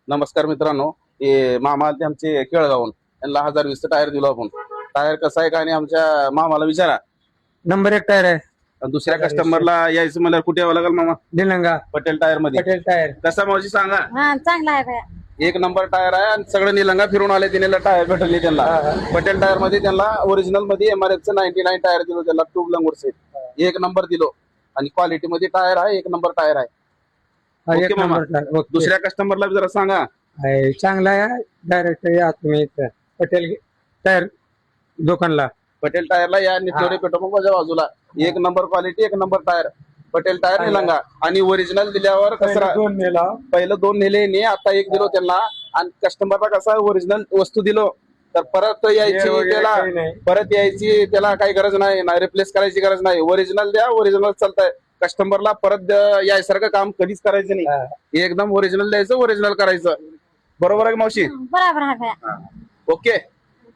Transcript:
नमस्कार मित्रांनो, हे मामा आलते आमचे केळगावून. त्यांना 1020 टायर दिलो आपण. टायर कसा आहे का आणि आमच्या मामाला विचारा. नंबर 1 टायर आहे. दुसऱ्या कस्टमरला यायचं मला कुठे यावं लागेल मामा? निलंगा पटेल टायर मध्ये. पटेल टायर. कसा मावशी सांगा? हा चांगला आहे भैया. 1 नंबर टायर आहे आणि सगळं निलंगा फिरून आले. तिने टायर भेटले त्यांना. पटेल टायर मध्ये त्यांना ओरिजिनल मध्ये MRF चं 99 टायर दिलो. त्याला ट्यूब लंगोरचे 1 नंबर दिलो आणि क्वालिटी मध्ये टायर आहे. 1 नंबर टायर आहे. एक ओके मामा. Number tyre. ओके. दुसऱ्या कस्टमरला जरा सांगा. आहे, चांगला आहे. डायरेक्ट या तुम्ही इथं पटेल टायर दुकानला. पटेल टायरला या नित्योरे पेट्रोल पंपाच्या बाजूला 1 number quality 1 number tyre. Patel tyre Nilanga आणि ओरिजिनल दिल्यावर कसं दोन नेला. पहिलं 2 नेले ने आता 1 दिलो त्यांना आणि कस्टमरला कसा ओरिजिनल वस्तू दिलो तर परत यायची त्याला काही नाही. परत यायची त्याला काही गरज नाही रिप्लेस करायची गरज नाही. ओरिजिनल द्या ओरिजिनल चालतंय. कस्टमरला परत यायसारखं काम कधीच करायचं नाही. एकदम ओरिजिनल द्यायचं ओरिजिनल करायचं. बरोबर आहे का मावशी? बरोबर आहे भैया. ओके.